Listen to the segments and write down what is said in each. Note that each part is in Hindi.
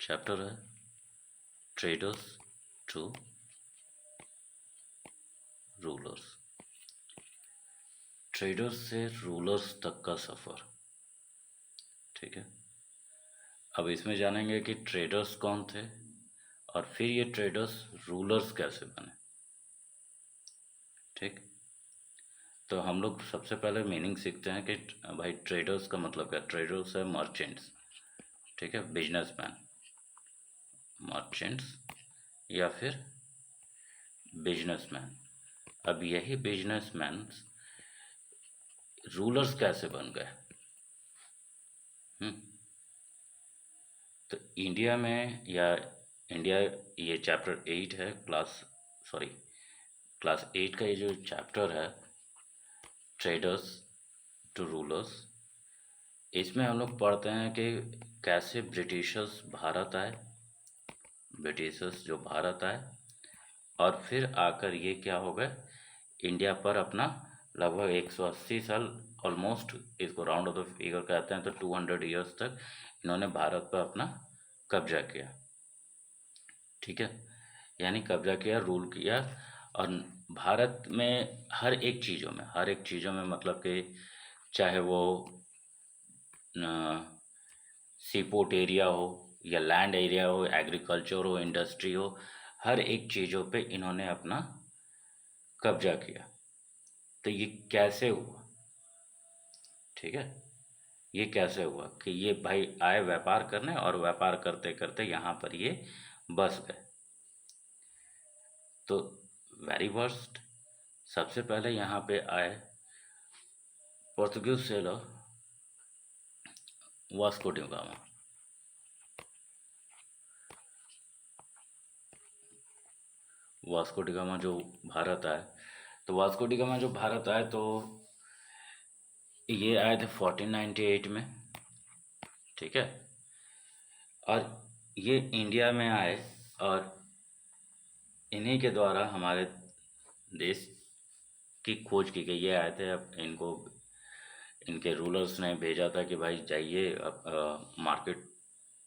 चैप्टर है ट्रेडर्स टू रूलर्स। ट्रेडर्स से रूलर्स तक का सफ़र। ठीक है, अब इसमें जानेंगे कि ट्रेडर्स कौन थे और फिर ये ट्रेडर्स रूलर्स कैसे बने। ठीक, तो हम लोग सबसे पहले मीनिंग सीखते हैं कि भाई ट्रेडर्स का मतलब क्या। ट्रेडर्स है मर्चेंट्स, ठीक है, बिजनेसमैन, मर्चेंट्स या फिर बिजनेसमैन। अब यही बिजनेसमैन रूलर्स कैसे बन गए। तो इंडिया में या इंडिया, ये चैप्टर 8 है, क्लास 8 का ये जो चैप्टर है ट्रेडर्स टू रूलर्स, इसमें हम लोग पढ़ते हैं कि कैसे ब्रिटिशर्स भारत आए, ब्रिटिशर्स जो भारत आए और फिर आकर ये क्या हो गए, इंडिया पर अपना लगभग 180 साल, ऑलमोस्ट इसको राउंड ऑफ द फिगर कहते हैं, तो 200 ईयर्स तक इन्होंने भारत पर अपना कब्जा किया। ठीक है, यानी कब्जा किया, रूल किया। और भारत में हर एक चीज़ों में मतलब कि चाहे वो सीपोर्ट एरिया हो या लैंड एरिया हो, एग्रीकल्चर हो, इंडस्ट्री हो, हर एक चीज़ों पे इन्होंने अपना कब्जा किया। तो ये कैसे हुआ, ठीक है, ये कैसे हुआ कि ये भाई आए व्यापार करने और व्यापार करते करते यहाँ पर ये बस गए। तो वेरी वर्स्ट, सबसे पहले यहाँ पे आए Portuguese seller Vasco D gamma. Vasco D gamma जो भारत आए, तो वास्को डी गामा जो भारत आए तो ये आए थे 1498 में। ठीक है, और ये इंडिया में आए और इन्हीं के द्वारा हमारे देश की खोज की गई। ये आए थे, अब इनको इनके रूलर्स ने भेजा था कि भाई जाइए अब मार्केट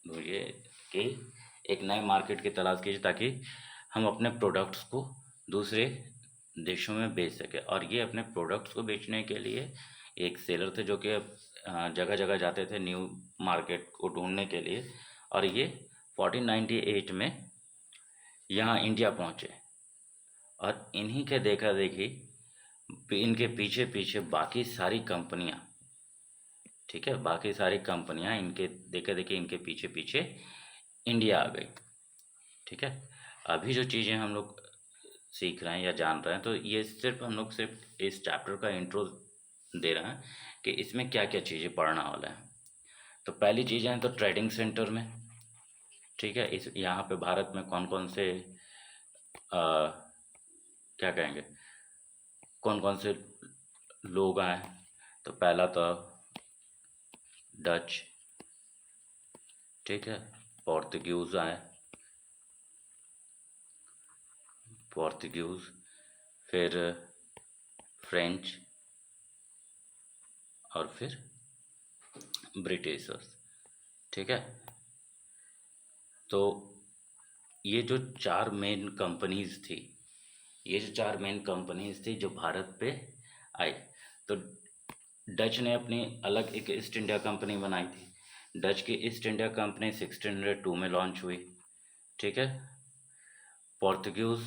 ढूंढिए कि एक नए मार्केट की तलाश कीजिए ताकि हम अपने प्रोडक्ट्स को दूसरे देशों में बेच सकें। और ये अपने प्रोडक्ट्स को बेचने के लिए एक सेलर थे जो कि जगह जगह जाते थे न्यू मार्केट को ढूंढने के लिए। और ये 1498 में यहाँ इंडिया पहुँचे और इन्हीं के देखा देखी इनके पीछे पीछे बाकी सारी कंपनियां, ठीक है, बाकी सारी कंपनियां इनके देखे देखे इनके पीछे पीछे इंडिया आ गई। ठीक है, अभी जो चीज़ें हम लोग सीख रहे हैं या जान रहे हैं, तो ये सिर्फ हम लोग सिर्फ इस चैप्टर का इंट्रो दे रहे हैं कि इसमें क्या क्या चीज़ें पढ़ना वाला है। तो पहली चीज़ें हैं तो ट्रेडिंग सेंटर में, ठीक है, इस यहाँ पे भारत में कौन कौन से क्या कहेंगे, कौन कौन से लोग आए। तो पहला तो डच, ठीक है, पोर्तुगीज आए, पोर्तुगीज, फिर फ्रेंच और फिर ब्रिटिशर्स। ठीक है, तो ये जो चार मेन कंपनीज थी, ये जो चार मेन कंपनीज थी जो भारत पे आई, तो डच ने अपनी अलग एक ईस्ट इंडिया कंपनी बनाई थी। डच की ईस्ट इंडिया कंपनी 1602 में लॉन्च हुई। ठीक है, पोर्तुगीज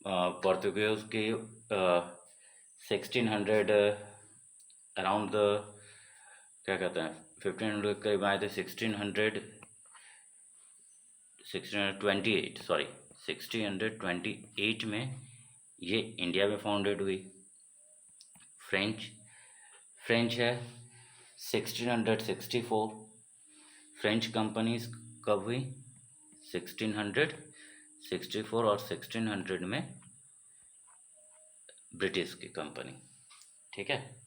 पोर्तुगीज की 1600 अराउंड द क्या कहते हैं 1500 के करीब आए थे। 1628 सॉरी 1628 में ये इंडिया में फाउंडेड हुई। फ्रेंच फ्रेंच है 1664। फ्रेंच कंपनीज कब हुई, 1664 और 1600 में ब्रिटिश की कंपनी। ठीक है,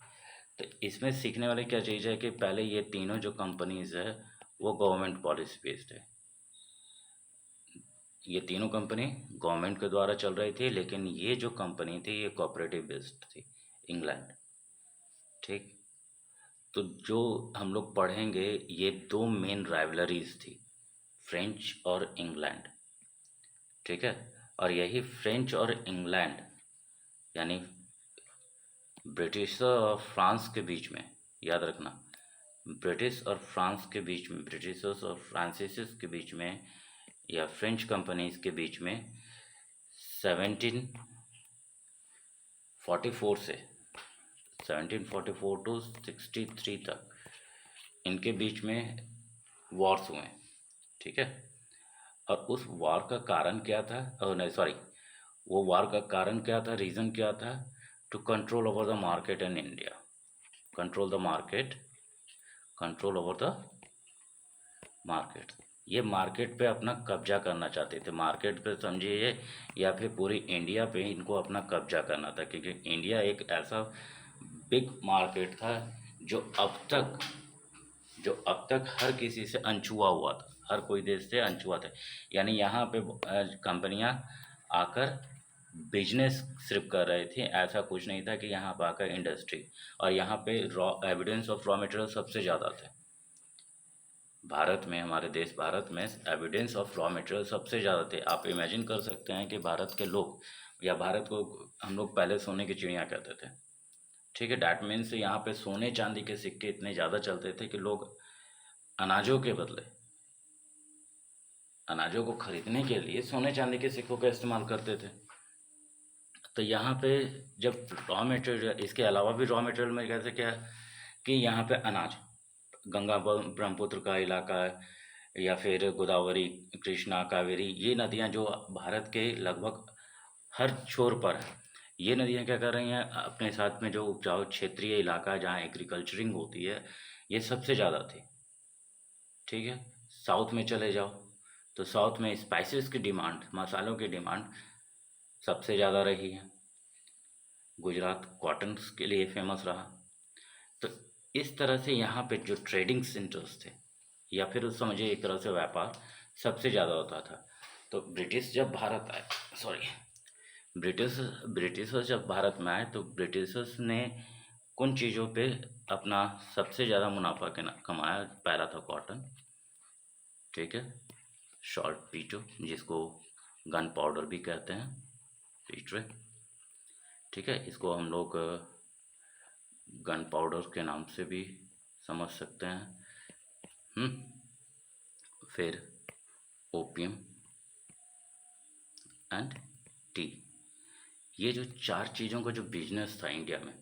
तो इसमें सीखने वाली क्या चीज़ है कि पहले ये तीनों जो कंपनीज है वो गवर्नमेंट पॉलिसी बेस्ड है। ये तीनों कंपनी गवर्नमेंट के द्वारा चल रही थी, लेकिन ये जो कंपनी थी ये कोऑपरेटिव बेस्ड थी, इंग्लैंड। ठीक, तो जो हम लोग पढ़ेंगे ये दो मेन राइवलरीज थी, फ्रेंच और इंग्लैंड, ठीक है। और यही फ्रेंच और इंग्लैंड यानी ब्रिटिश और फ्रांस के बीच में, याद रखना, ब्रिटिश और फ्रांस के बीच में, ब्रिटिशर्स और फ्रांसीसिस के बीच में या फ्रेंच कंपनीज के बीच में 1744 से 1744 टू 63 तक इनके बीच में वॉर्स हुए, ठीक है। और उस वॉर का कारण क्या था, नहीं सॉरी, वो वॉर का कारण क्या था, रीज़न क्या था, to control over the market in India, control the market, control over the market. ये मार्केट पे अपना कब्जा करना चाहते थे, मार्केट पे समझिए, या फिर पूरी इंडिया पे इनको अपना कब्जा करना था, क्योंकि इंडिया एक ऐसा बिग मार्केट था जो अब तक हर किसी से अनछुआ हुआ था, हर कोई देश से अनछुआ था। यानी यहाँ पे कंपनियाँ आकर बिजनेस सिर्फ कर रहे थे, ऐसा कुछ नहीं था कि यहाँ पर आकर इंडस्ट्री। और यहाँ पे raw evidence of raw material सबसे ज़्यादा थे भारत में, हमारे देश भारत में एविडेंस ऑफ रॉ मटेरियल सबसे ज़्यादा थे। आप इमेजिन कर सकते हैं कि भारत के लोग, या भारत को हम लोग पहले सोने की चिड़िया कहते थे, ठीक है। डैट मीन्स यहाँ पे सोने चांदी के सिक्के इतने ज़्यादा चलते थे कि लोग अनाजों के बदले, अनाजों को खरीदने के लिए सोने चांदी के सिक्कों का इस्तेमाल करते थे। तो यहाँ पे जब रॉ मटेरियल, इसके अलावा भी रॉ मटेरियल में कैसे क्या कि यहाँ पे अनाज, गंगा ब्रह्मपुत्र का इलाका या फिर गोदावरी, कृष्णा, कावेरी, ये नदियाँ जो भारत के लगभग हर छोर पर है, ये नदियाँ क्या कर रही हैं, अपने साथ में जो उपजाऊ क्षेत्रीय इलाका जहाँ एग्रीकल्चरिंग होती है, ये सबसे ज़्यादा थी, ठीक है। साउथ में चले जाओ तो साउथ में स्पाइसेस की डिमांड, मसालों की डिमांड सबसे ज़्यादा रही है। गुजरात कॉटन के लिए फेमस रहा। तो इस तरह से यहाँ पे जो ट्रेडिंग सेंटर्स थे, या फिर समझिए एक तरह से व्यापार सबसे ज़्यादा होता था। तो ब्रिटिश जब भारत आए, सॉरी, ब्रिटिशर्स जब भारत में आए तो ब्रिटिशर्स ने कुछ चीज़ों पे अपना सबसे ज़्यादा मुनाफा कमाया। पहला था कॉटन, ठीक है, शॉर्ट पीटो जिसको गन पाउडर भी कहते हैं, पीटरे, ठीक है, इसको हम लोग गन पाउडर के नाम से भी समझ सकते हैं। फिर ओपियम एंड टी, ये जो चार चीज़ों का जो बिजनेस था इंडिया में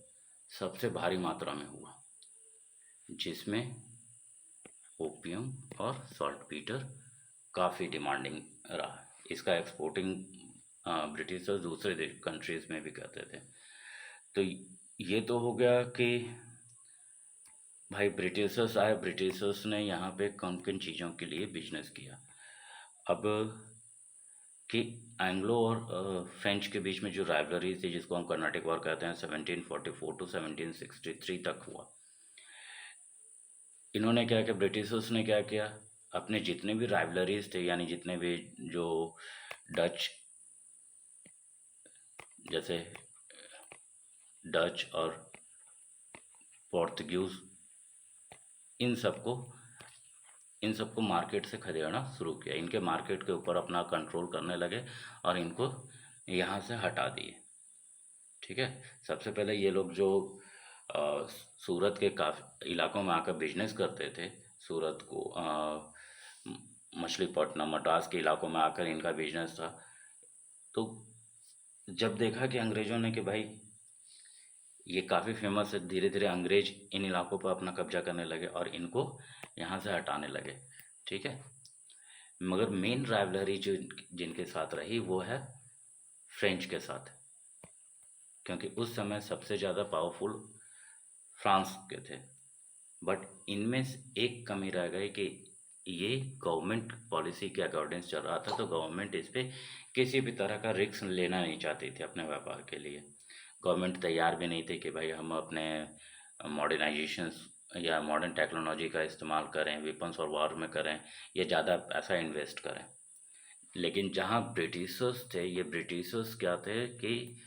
सबसे भारी मात्रा में हुआ, जिसमें ओपियम और सॉल्ट पीटर काफ़ी डिमांडिंग रहा। इसका एक्सपोर्टिंग ब्रिटिशर्स दूसरे कंट्रीज़ में भी करते थे। तो ये तो हो गया कि भाई ब्रिटिशर्स आए, ब्रिटिशर्स ने यहाँ पे कौन किन चीज़ों के लिए बिजनेस किया। अब कि एंग्लो और फ्रेंच के बीच में जो राइवलरी थी, जिसको हम कर्नाटिक वॉर कहते हैं, 1744 टू 1763 तक हुआ। इन्होंने क्या किया, ब्रिटिशर्स ने क्या किया, अपने जितने भी राइवलरीज थे, यानी जितने भी जो डच, जैसे डच और पोर्तुगीज, इन सबको मार्केट से खदेड़ना शुरू किया। इनके मार्केट के ऊपर अपना कंट्रोल करने लगे और इनको यहाँ से हटा दिए, ठीक है। सबसे पहले ये लोग जो सूरत के काफ़ी इलाकों में आकर बिजनेस करते थे, सूरत को मछलीपट्टनम, मद्रास के इलाकों में आकर इनका बिजनेस था। तो जब देखा कि अंग्रेज़ों ने कि भाई ये काफ़ी फेमस है, धीरे धीरे अंग्रेज इन इलाकों पर अपना कब्जा करने लगे और इनको यहाँ से हटाने लगे, ठीक है। मगर मेन राइवलरी जो जिनके साथ रही वो है फ्रेंच के साथ, क्योंकि उस समय सबसे ज़्यादा पावरफुल फ्रांस के थे। बट इनमें एक कमी रह गई कि ये गवर्नमेंट पॉलिसी के अकॉर्डिंग चल रहा था, तो गवर्नमेंट इस पर किसी भी तरह का रिस्क लेना नहीं चाहती थी अपने व्यापार के लिए। गवर्नमेंट तैयार भी नहीं थी कि भाई हम अपने मॉडर्नाइजेशंस या मॉडर्न टेक्नोलॉजी का इस्तेमाल करें, वेपन्स और वॉर में करें, या ज़्यादा पैसा इन्वेस्ट करें। लेकिन जहाँ ब्रिटिशर्स थे, ये ब्रिटिशर्स क्या थे कि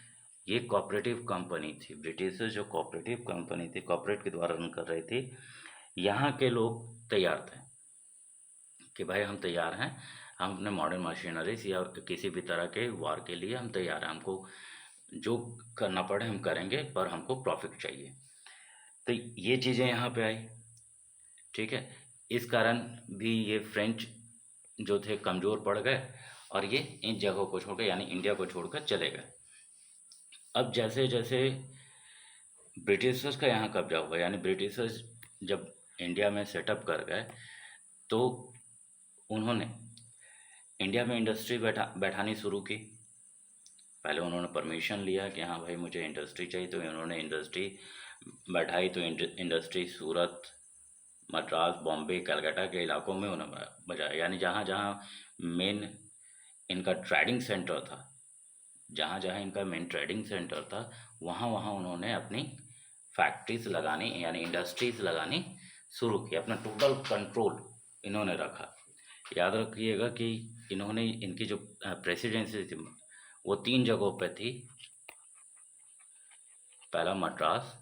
ये कोऑपरेटिव कंपनी थी, ब्रिटिशर्स जो कोऑपरेटिव कंपनी थी, कॉर्पोरेट के द्वारा रन कर रही थी, यहाँ के लोग तैयार थे कि भाई हम तैयार हैं, हम अपने मॉडर्न मशीनरीज या किसी भी तरह के वार के लिए हम तैयार हैं, हमको जो करना पड़े हम करेंगे, पर हमको प्रॉफिट चाहिए। तो ये चीज़ें यहाँ पे आई, ठीक है। इस कारण भी ये फ्रेंच जो थे कमज़ोर पड़ गए और ये इन जगहों को छोड़कर यानी इंडिया को छोड़कर चले गए। अब जैसे जैसे ब्रिटिशर्स का यहाँ कब्जा हुआ, यानी ब्रिटिशर्स जब इंडिया में सेटअप कर गए, तो उन्होंने इंडिया में इंडस्ट्री बैठानी शुरू की। पहले उन्होंने परमिशन लिया कि हाँ भाई मुझे इंडस्ट्री चाहिए, तो उन्होंने इंडस्ट्री बैठाई। तो इंडस्ट्री सूरत, मद्रास, बॉम्बे, कलकत्ता के इलाकों में उन्होंने बजाया, यानी जहाँ जहाँ मेन इनका ट्रेडिंग सेंटर था, जहाँ जहाँ इनका मेन ट्रेडिंग सेंटर था, वहाँ वहाँ उन्होंने अपनी फैक्ट्रीज लगानी यानी इंडस्ट्रीज लगानी शुरू की। अपना टोटल कंट्रोल इन्होंने रखा। याद रखिएगा कि इन्होंने इनकी जो प्रेसिडेंसी थी वो 3 जगहों पे थी। पहला मद्रास,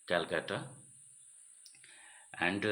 कलकत्ता एंड